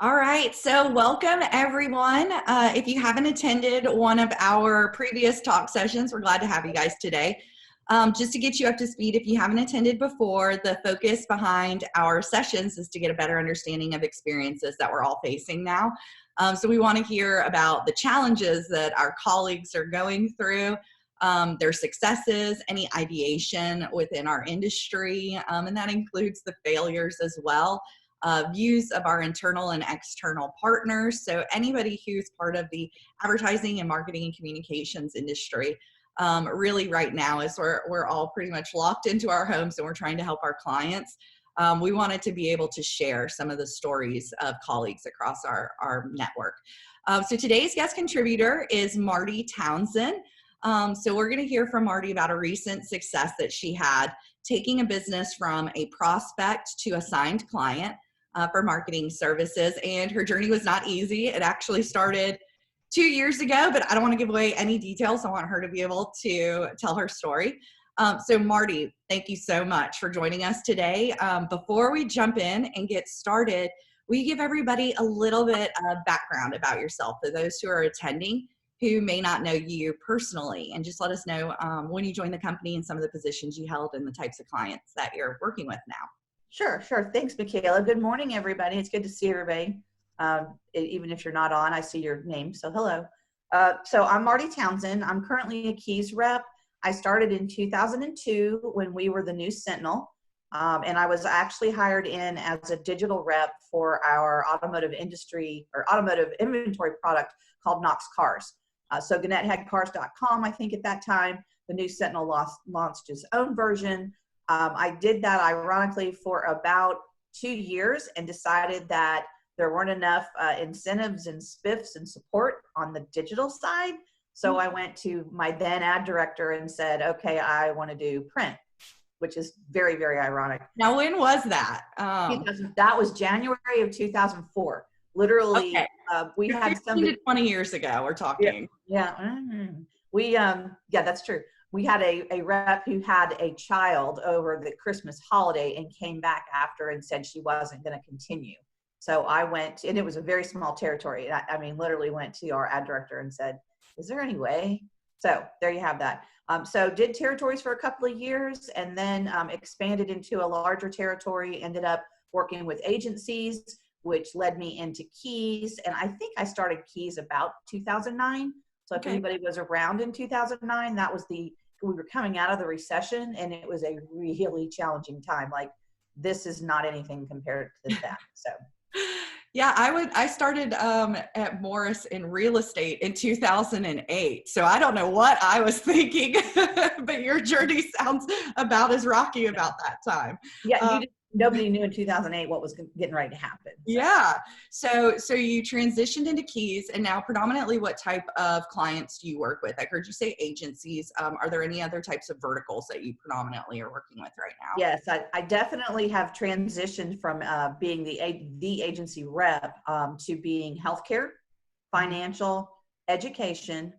All right, so welcome everyone. If you haven't attended one of our previous talk sessions, we're glad to have you guys today. Just to get you up to speed, if you haven't attended before, the focus behind our sessions is to get a better understanding of experiences that we're all facing now. So we want to hear about the challenges that our colleagues are going through, their successes, any ideation within our industry, and that includes the failures as well. Views of our internal and external partners. So anybody who's part of the advertising and marketing and communications industry, really right now as we're all pretty much locked into our homes and we're trying to help our clients. We wanted to be able to share some of the stories of colleagues across our network. So today's guest contributor is Marti Townsend. So we're going to hear from Marti about a recent success that she had taking a business from a prospect to a signed client for marketing services. And her journey was not easy. It actually started 2 years ago, but I don't want to give away any details. I want her to be able to tell her story. So Marti, thank you so much for joining us today. Before we jump in and get started, will you give everybody a little bit of background about yourself for those who are attending who may not know you personally, and just let us know when you joined the company and some of the positions you held and the types of clients that you're working with now. Sure. Thanks, Mickaela. Good morning, everybody. It's good to see everybody. Even if you're not on, I see your name, so hello. So I'm Marti Townsend. I'm currently a Keys rep. I started in 2002 when we were the new Sentinel, and I was actually hired in as a digital rep for our automotive industry or automotive inventory product called Knox Cars. So Gannett had cars.com, I think at that time. The new Sentinel launched its own version. I did that ironically for about 2 years and decided that there weren't enough incentives and spiffs and support on the digital side. So I went to my then ad director and said, okay, I want to do print, which is very, very ironic. Now, when was that? That was January of 2004. Literally, okay. We had 15 to 20 years ago, we're talking. Yeah. Yeah, that's true. We had a rep who had a child over the Christmas holiday and came back after and said she wasn't going to continue. So I went, and it was a very small territory. I mean, literally went to our ad director and said, is there any way? So there you have that. So did territories for a couple of years and then expanded into a larger territory, ended up working with agencies, which led me into Keys. And I think I started Keys about 2009. So if anybody was around in 2009, that was we were coming out of the recession and it was a really challenging time. Like this is not anything compared to that. So. Yeah, I started at Morris in real estate in 2008. So I don't know what I was thinking, but your journey sounds about as rocky about that time. Yeah, nobody knew in 2008 what was getting ready to happen. So. Yeah. So you transitioned into Keys, and now predominantly what type of clients do you work with? I heard you say agencies. Are there any other types of verticals that you predominantly are working with right now? Yes, I definitely have transitioned from being the agency rep to being healthcare, financial, education,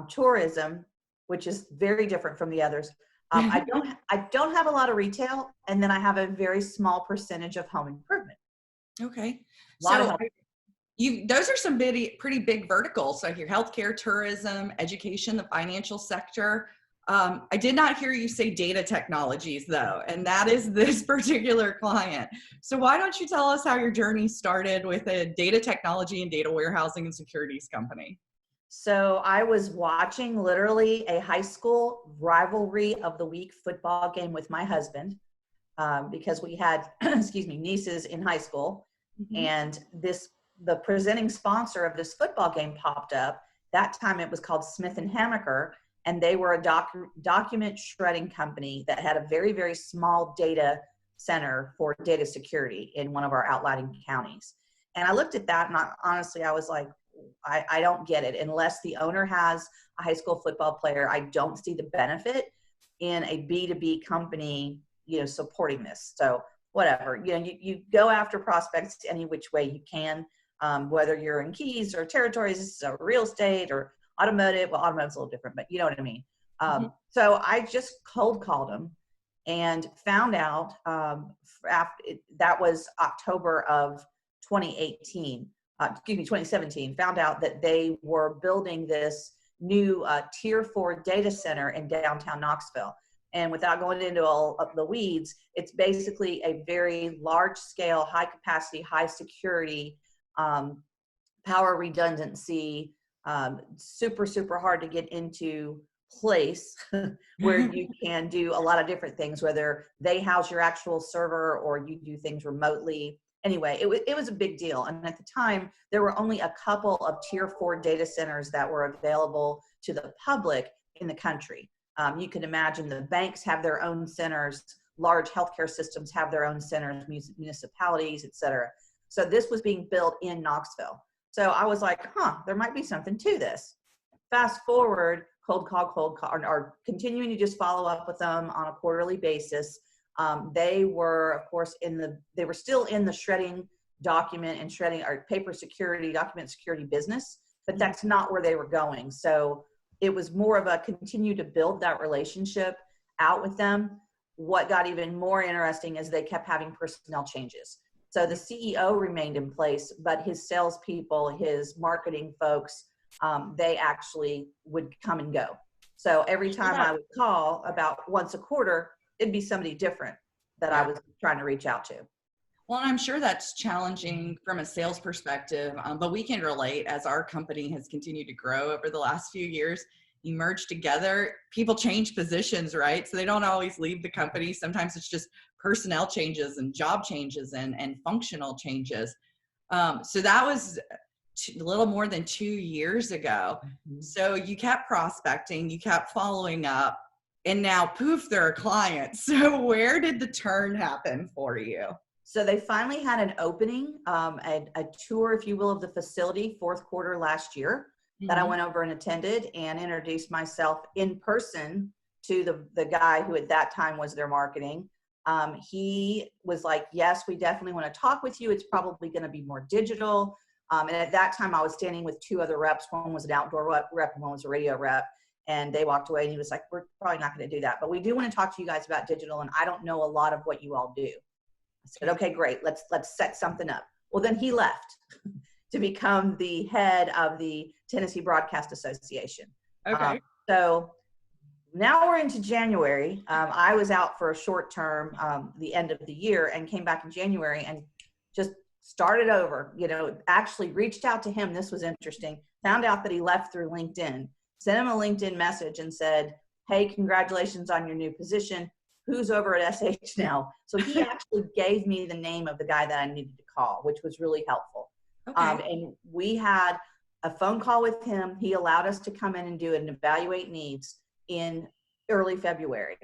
tourism, which is very different from the others. I don't have a lot of retail, and then I have a very small percentage of home improvement. Okay. So those are some pretty big verticals. So your healthcare, tourism, education, the financial sector. I did not hear you say data technologies though, and that is this particular client. So why don't you tell us how your journey started with a data technology and data warehousing and securities company? So I was watching literally a high school rivalry of the week football game with my husband because we had, nieces in high school. Mm-hmm. And the presenting sponsor of this football game popped up. That time it was called Smith and Hammacher, and they were a document shredding company that had a very, very small data center for data security in one of our outlying counties. And I looked at that and honestly, I was like, I don't get it. Unless the owner has a high school football player, I don't see the benefit in a B2B company, supporting this. So whatever, you go after prospects any which way you can, whether you're in Keys or territories or real estate or automotive. Well, automotive's a little different, but you know what I mean. So I just cold called them and found out that was October of 2018, 2017, found out that they were building this new tier 4 data center in downtown Knoxville. And without going into all of the weeds, it's basically a very large scale, high capacity, high security, power redundancy, super, super hard to get into place where you can do a lot of different things, whether they house your actual server or you do things remotely. Anyway, it was a big deal. And at the time, there were only a couple of tier 4 data centers that were available to the public in the country. You can imagine the banks have their own centers, large healthcare systems have their own centers, municipalities, et cetera. So this was being built in Knoxville. So I was like, there might be something to this. Fast forward, cold call, or continuing to just follow up with them on a quarterly basis. They were, of course, they were still in the shredding document and shredding or paper security, document security business, but that's not where they were going. So it was more of a continue to build that relationship out with them. What got even more interesting is they kept having personnel changes. So the CEO remained in place, but his salespeople, his marketing folks, they actually would come and go. So every time I would call about once a quarter, it'd be somebody different that I was trying to reach out to. Well, I'm sure that's challenging from a sales perspective, but we can relate as our company has continued to grow over the last few years. You merge together, people change positions, right? So they don't always leave the company. Sometimes it's just personnel changes and job changes and functional changes. So that was a little more than 2 years ago. Mm-hmm. So you kept prospecting, you kept following up, and now poof, they're a client. So where did the turn happen for you? So they finally had an opening, a tour, if you will, of the facility, fourth quarter last year, that I went over and attended and introduced myself in person to the guy who at that time was their marketing. He was like, yes, we definitely want to talk with you. It's probably going to be more digital. And at that time I was standing with 2 other reps. One was an outdoor rep and one was a radio rep. And they walked away and he was like, we're probably not going to do that, but we do want to talk to you guys about digital. And I don't know a lot of what you all do. I said, okay, great. Let's set something up. Well, then he left to become the head of the Tennessee Broadcast Association. Okay. So now we're into January. I was out for a short term, the end of the year, and came back in January and just started over, actually reached out to him. This was interesting. Found out that he left through LinkedIn, sent him a LinkedIn message and said, hey, congratulations on your new position. Who's over at SH now? So he actually gave me the name of the guy that I needed to call, which was really helpful. Okay. And we had a phone call with him. He allowed us to come in and do and evaluate needs in early February.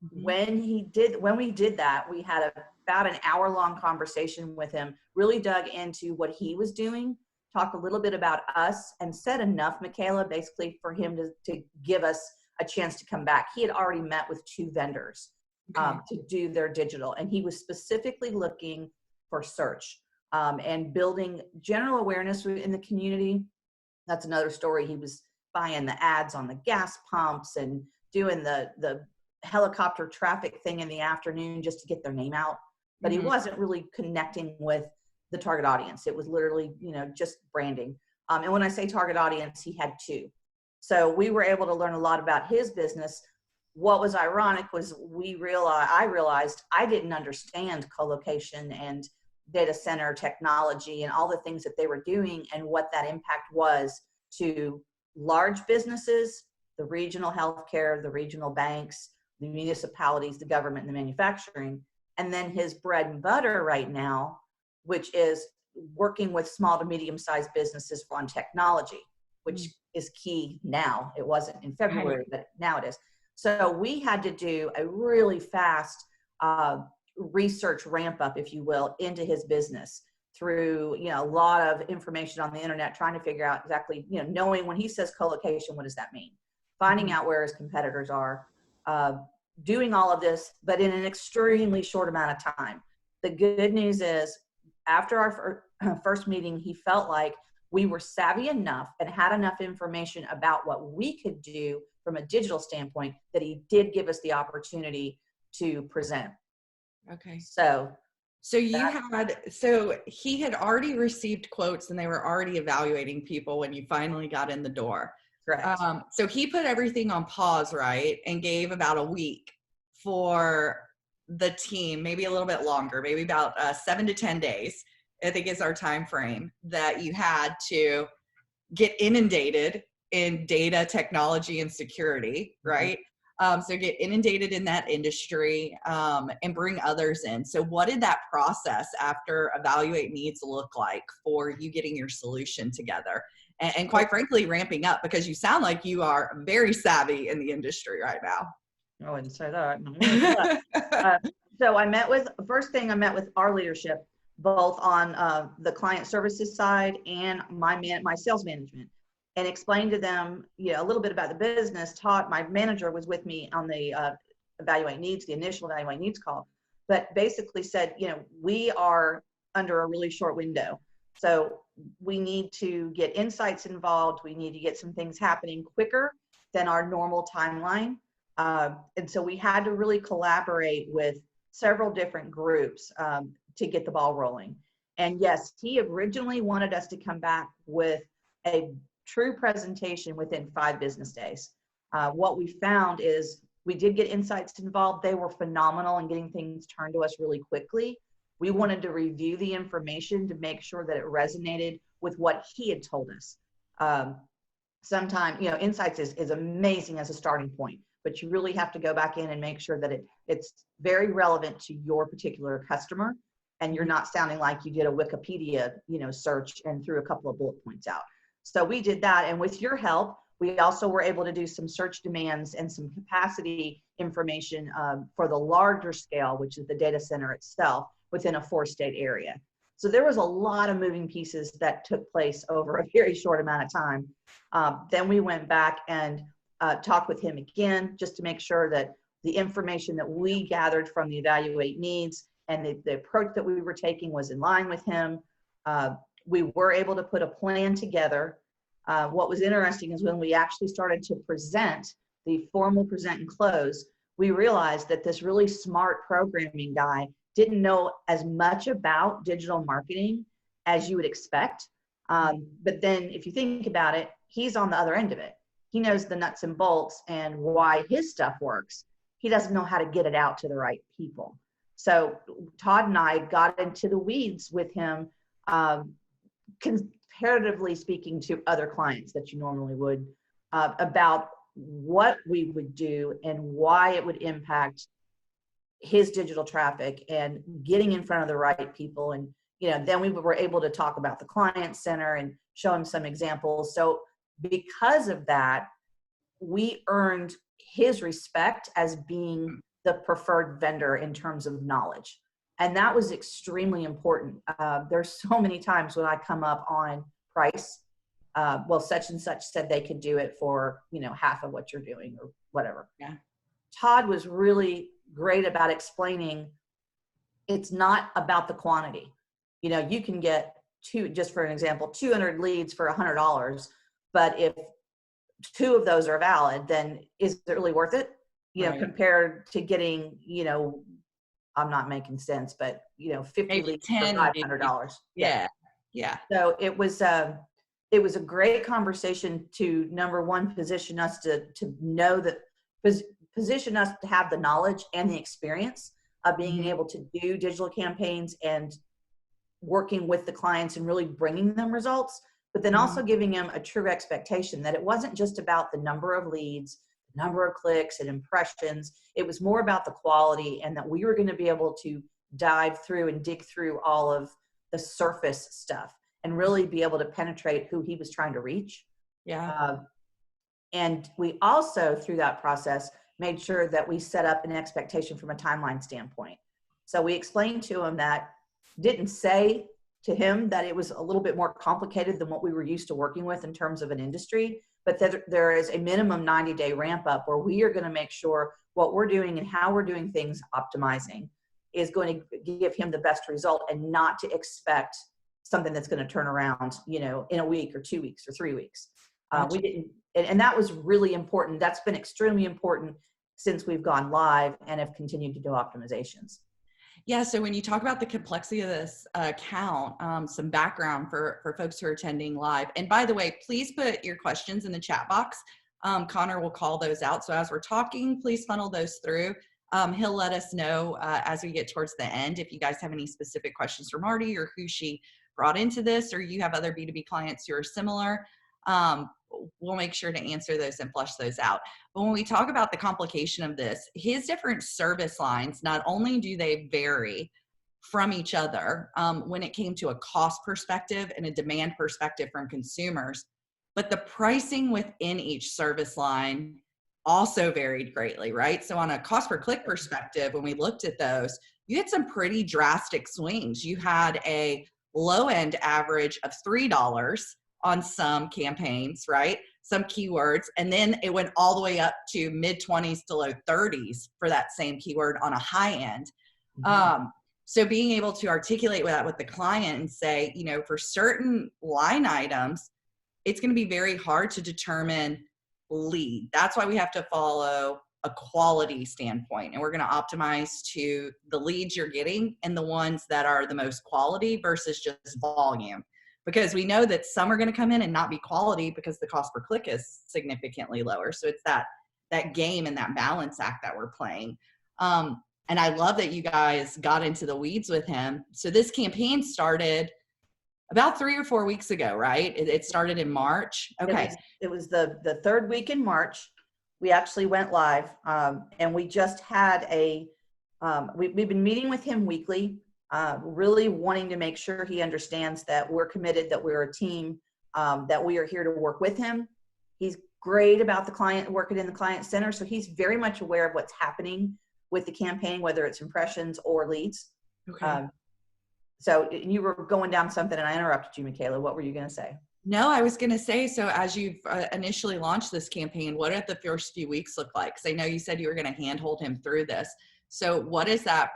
Mm-hmm. When we did that, we had about an hour-long conversation with him, really dug into what he was doing, talked a little bit about us, and said enough, Mickaela, basically for him to give us a chance to come back. He had already met with 2 vendors. Okay. To do their digital. And he was specifically looking for search and building general awareness in the community. That's another story. He was buying the ads on the gas pumps and doing the helicopter traffic thing in the afternoon just to get their name out. But mm-hmm. he wasn't really connecting with the target audience. It was literally, just branding. And when I say target audience, he had 2. So we were able to learn a lot about his business. What was ironic was I realized I didn't understand co-location and data center technology and all the things that they were doing and what that impact was to large businesses, the regional healthcare, the regional banks, the municipalities, the government, and the manufacturing. And then his bread and butter right now, which is working with small to medium-sized businesses on technology, which is key now. It wasn't in February, but now it is. So we had to do a really fast research ramp up, if you will, into his business through, a lot of information on the internet, trying to figure out exactly, knowing when he says co-location, what does that mean? Finding out where his competitors are, doing all of this, but in an extremely short amount of time. The good news is after our first meeting, he felt like we were savvy enough and had enough information about what we could do from a digital standpoint that he did give us the opportunity to present. Okay. So So he had already received quotes and they were already evaluating people when you finally got in the door. correct. So he put everything on pause, right? And gave about a week for the team, maybe a little bit longer, maybe about 7 to 10 days, I think is our time frame, that you had to get inundated in data, technology, and security, right? So get inundated in that industry and bring others in. So what did that process after evaluate needs look like for you getting your solution together? And quite frankly, ramping up, because you sound like you are very savvy in the industry right now. I wouldn't say that. So first thing I met with our leadership, both on the client services side and my sales management, and explained to them, a little bit about the business. My manager was with me on the initial evaluate needs call, but basically said, we are under a really short window. So we need to get insights involved. We need to get some things happening quicker than our normal timeline. And so we had to really collaborate with several different groups to get the ball rolling. And yes, he originally wanted us to come back with a true presentation within 5 business days. What we found is we did get insights involved. They were phenomenal in getting things turned to us really quickly. We wanted to review the information to make sure that it resonated with what he had told us. Sometimes, insights is amazing as a starting point, but you really have to go back in and make sure that it's very relevant to your particular customer, and you're not sounding like you did a Wikipedia, search and threw a couple of bullet points out. So we did that. And with your help, we also were able to do some search demands and some capacity information for the larger scale, which is the data center itself within a 4-state area. So there was a lot of moving pieces that took place over a very short amount of time. Then we went back and talked with him again, just to make sure that the information that we gathered from the evaluate needs and the approach that we were taking was in line with him. We were able to put a plan together. What was interesting is when we actually started to present the formal present and close, we realized that this really smart programming guy didn't know as much about digital marketing as you would expect. But then if you think about it, he's on the other end of it. He knows the nuts and bolts and why his stuff works. He doesn't know how to get it out to the right people. So Todd and I got into the weeds with him, comparatively speaking to other clients that you normally would, about what we would do and why it would impact his digital traffic and getting in front of the right people. And, then we were able to talk about the client center and show him some examples. So because of that, we earned his respect as being the preferred vendor in terms of knowledge. And that was extremely important. There's so many times when I come up on price, such and such said they could do it for, half of what you're doing or whatever. Yeah. Todd was really great about explaining it's not about the quantity. You can get just for an example, 200 leads for $100, but if 2 of those are valid, then is it really worth it? Right. Compared to getting, I'm not making sense, but 50 Maybe leads 10, for $500. Yeah. So it was a great conversation to, number one, position us to know that, position us to have the knowledge and the experience of being able to do digital campaigns and working with the clients and really bringing them results, but then also giving them a true expectation that it wasn't just about the number of leads, number of clicks and impressions. It was more about the quality, and that we were going to be able to dive through and dig through all of the surface stuff and really be able to penetrate who he was trying to reach. Yeah. And we also, through that process, made sure that we set up an expectation from a timeline standpoint. So we explained to him that, didn't say to him that it was a little bit more complicated than what we were used to working with in terms of an industry, but that there is a minimum 90-day ramp up where we are going to make sure what we're doing and how we're doing things optimizing is going to give him the best result, and not to expect something that's going to turn around, in a week or 2 weeks or 3 weeks. We didn't, and that was really important. That's been extremely important since we've gone live and have continued to do optimizations. Yeah, so when you talk about the complexity of this account, some background for folks who are attending live. And by the way, please put your questions in the chat box. Connor will call those out. So as we're talking, please funnel those through. He'll let us know as we get towards the end if you guys have any specific questions for Marti or who she brought into this, or you have other B2B clients who are similar. We'll make sure to answer those and flush those out. But when we talk about the complication of this, his different service lines, not only do they vary from each other when it came to a cost perspective and a demand perspective from consumers, but the pricing within each service line also varied greatly, right? So on a cost per click perspective, when we looked at those, you had some pretty drastic swings. You had a low end average of $3 on some campaigns, right? Some keywords. And then it went all the way up to mid 20s to low 30s for that same keyword on a high end. So being able to articulate that with the client and say, you know, for certain line items, it's going to be very hard to determine lead. That's why we have to follow a quality standpoint, and we're going to optimize to the leads you're getting and the ones that are the most quality versus just volume. Because we know that some are going to come in and not be quality because the cost per click is significantly lower. So it's that game and that balance act that we're playing. And I love that you guys got into the weeds with him. So this campaign started about 3 or 4 weeks ago, right? It started in March. Okay. It was the third week in March. We actually went live, and we just had we've been meeting with him weekly. Really wanting to make sure he understands that we're committed, that we're a team, that we are here to work with him. He's great about the client, working in the client center. So he's very much aware of what's happening with the campaign, whether it's impressions or leads. Okay. So you were going down something and I interrupted you, Mickaela. What were you going to say? No, I was going to say, so as you've initially launched this campaign, what did the first few weeks look like? Because I know you said you were going to handhold him through this. So what is that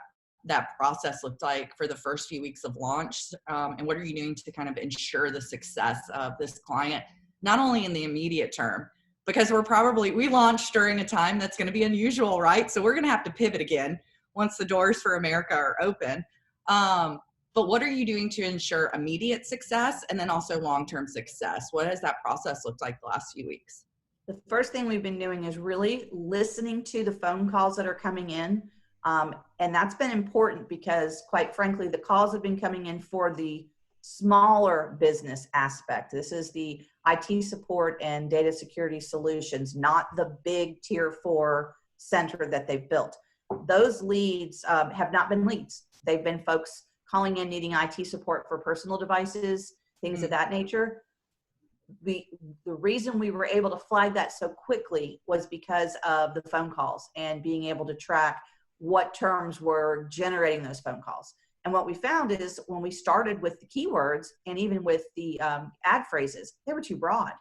process looked like for the first few weeks of launch? And what are you doing to kind of ensure the success of this client, not only in the immediate term, because we launched during a time that's going to be unusual, right? So we're going to have to pivot again once the doors for America are open. But what are you doing to ensure immediate success and then also long-term success? What has that process looked like the last few weeks? The first thing we've been doing is really listening to the phone calls that are coming in. And that's been important because, quite frankly, the calls have been coming in for the smaller business aspect. This is the IT support and data security solutions, not the big tier 4 center that they've built. Those leads have not been leads. They've been folks calling in needing IT support for personal devices, things of that nature. The reason we were able to flag that so quickly was because of the phone calls and being able to track what terms were generating those phone calls. And what we found is when we started with the keywords and even with the ad phrases, they were too broad,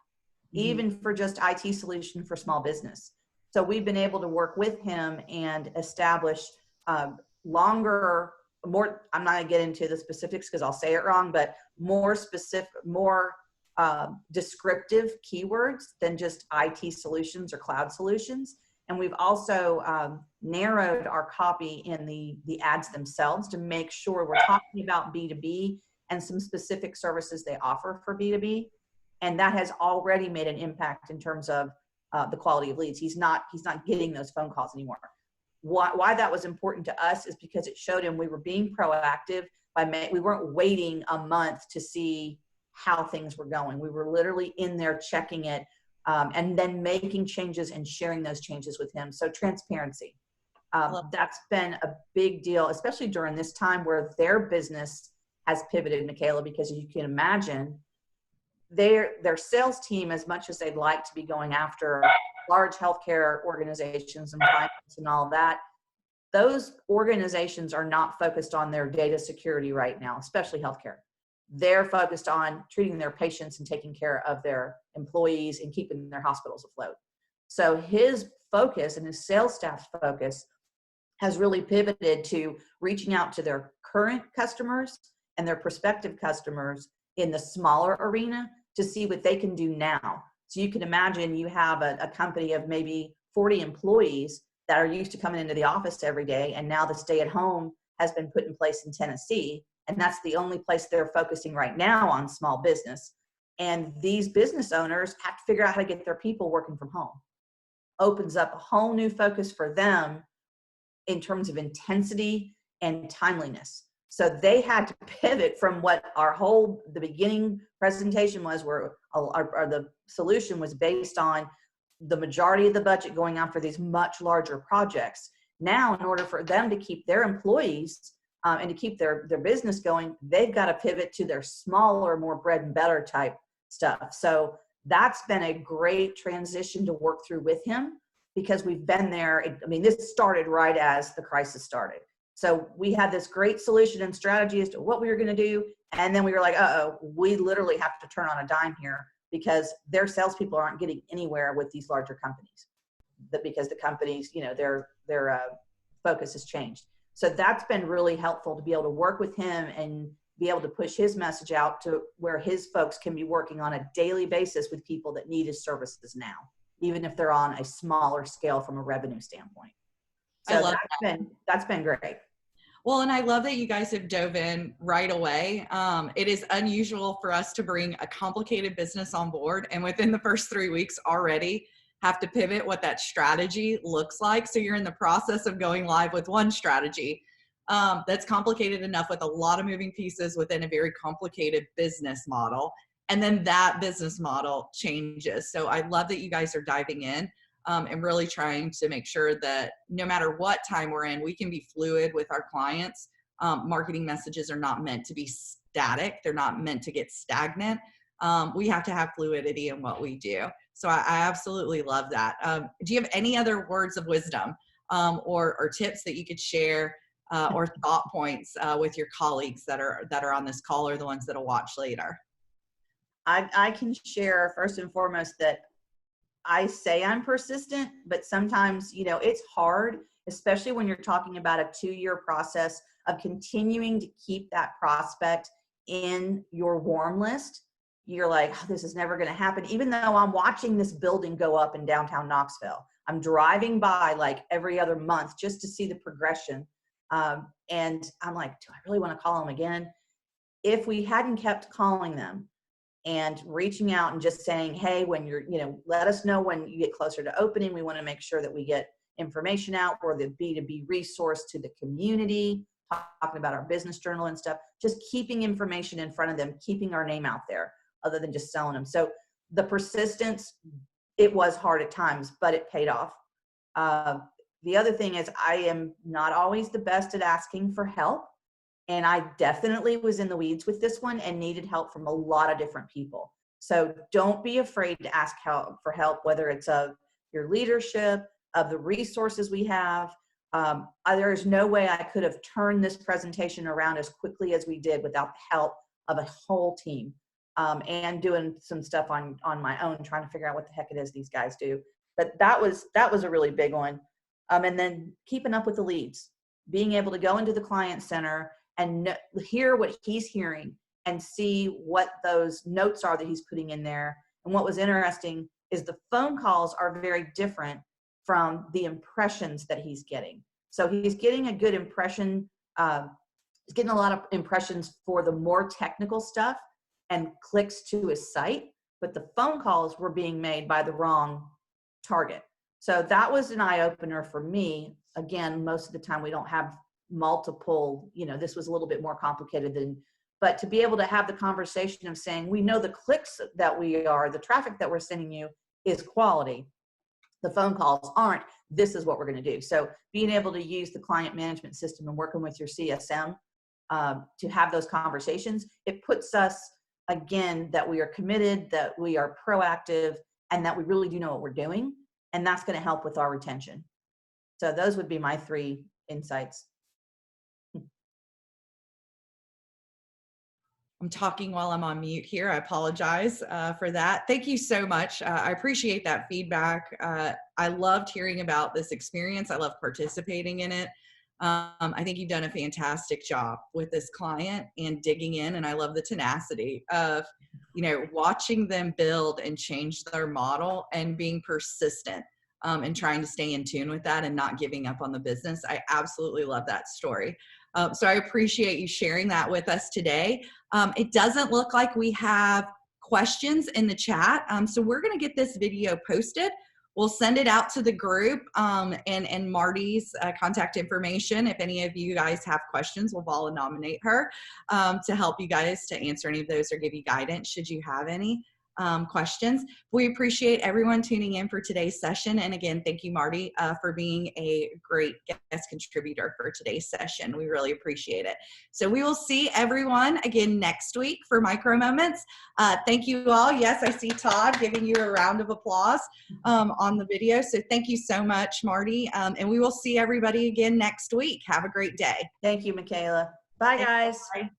even for just IT solution for small business. So we've been able to work with him and establish longer, more, I'm not gonna get into the specifics because I'll say it wrong, but more specific, more descriptive keywords than just IT solutions or cloud solutions. And we've also narrowed our copy in the ads themselves to make sure we're talking about B2B and some specific services they offer for B2B. And that has already made an impact in terms of the quality of leads. He's not getting those phone calls anymore. Why that was important to us is because it showed him we were being proactive. We weren't waiting a month to see how things were going. We were literally in there checking it and then making changes and sharing those changes with him. So transparency, that's been a big deal, especially during this time where their business has pivoted, Mickaela, because you can imagine their sales team, as much as they'd like to be going after large healthcare organizations and finance and all of that, those organizations are not focused on their data security right now, especially healthcare. They're focused on treating their patients and taking care of their employees and keeping their hospitals afloat. So his focus and his sales staff's focus has really pivoted to reaching out to their current customers and their prospective customers in the smaller arena to see what they can do now. So you can imagine you have a company of maybe 40 employees. that are used to coming into the office every day. And now the stay at home has been put in place in Tennessee. And that's the only place they're focusing right now on small business. And these business owners have to figure out how to get their people working from home. Opens up a whole new focus for them in terms of intensity and timeliness. So they had to pivot from what the beginning presentation was, where the solution was based on the majority of the budget going on for these much larger projects. Now, in order for them to keep their employees and to keep their business going, they've got to pivot to their smaller, more bread and butter type stuff. So that's been a great transition to work through with him, because we've been there. I mean, this started right as the crisis started. So we had this great solution and strategy as to what we were going to do. And then we were like, we literally have to turn on a dime here, because their salespeople aren't getting anywhere with these larger companies, because the companies, their focus has changed. So that's been really helpful to be able to work with him and be able to push his message out to where his folks can be working on a daily basis with people that need his services now, even if they're on a smaller scale from a revenue standpoint. So that's been great. Well, and I love that you guys have dove in right away. It is unusual for us to bring a complicated business on board, and within the first 3 weeks already have to pivot what that strategy looks like. So you're in the process of going live with one strategy that's complicated enough with a lot of moving pieces within a very complicated business model. And then that business model changes. So I love that you guys are diving in and really trying to make sure that no matter what time we're in, we can be fluid with our clients. Marketing messages are not meant to be static. They're not meant to get stagnant. We have to have fluidity in what we do. So I absolutely love that. Do you have any other words of wisdom or tips that you could share or thought points with your colleagues that are on this call, or the ones that'll watch later? I can share first and foremost that I say I'm persistent, but sometimes, it's hard, especially when you're talking about a 2-year process of continuing to keep that prospect in your warm list. You're like, this is never going to happen. Even though I'm watching this building go up in downtown Knoxville, I'm driving by like every other month just to see the progression. And I'm like, do I really want to call them again? If we hadn't kept calling them and reaching out and just saying, hey, when you're, let us know when you get closer to opening. We want to make sure that we get information out, or the B2B resource to the community, talking about our business journal and stuff, just keeping information in front of them, keeping our name out there other than just selling them. So the persistence, it was hard at times, but it paid off. The other thing is I am not always the best at asking for help. And I definitely was in the weeds with this one and needed help from a lot of different people. So don't be afraid to ask for help, whether it's of your leadership, of the resources we have. There is no way I could have turned this presentation around as quickly as we did without the help of a whole team, and doing some stuff on my own, trying to figure out what the heck it is these guys do. But that was a really big one. And then keeping up with the leads, being able to go into the client center and hear what he's hearing and see what those notes are that he's putting in there. And what was interesting is the phone calls are very different from the impressions that he's getting. So he's getting a good impression. He's getting a lot of impressions for the more technical stuff and clicks to his site, but the phone calls were being made by the wrong target. So that was an eye-opener for me. Again, most of the time we don't have multiple, this was a little bit more complicated but to be able to have the conversation of saying, we know the clicks that the traffic that we're sending you is quality. The phone calls aren't. This is what we're going to do. So being able to use the client management system and working with your CSM to have those conversations, it puts us, again, that we are committed, that we are proactive, and that we really do know what we're doing. And that's going to help with our retention. So those would be my 3 insights. I'm talking while I'm on mute here. I apologize for that. Thank you so much. I appreciate that feedback. I loved hearing about this experience. I love participating in it. I think you've done a fantastic job with this client and digging in, and I love the tenacity of, watching them build and change their model and being persistent. and trying to stay in tune with that and not giving up on the business. I absolutely love that story. So I appreciate you sharing that with us today. It doesn't look like we have questions in the chat. So we're going to get this video posted. We'll send it out to the group and Marti's contact information. If any of you guys have questions, we'll all nominate her to help you guys to answer any of those or give you guidance should you have any questions. We appreciate everyone tuning in for today's session. And again, thank you, Marti, for being a great guest contributor for today's session. We really appreciate it. So we will see everyone again next week for Micro Moments. Thank you all. Yes, I see Todd giving you a round of applause on the video. So thank you so much, Marti. And we will see everybody again next week. Have a great day. Thank you, Mickaela. Bye, guys. Bye.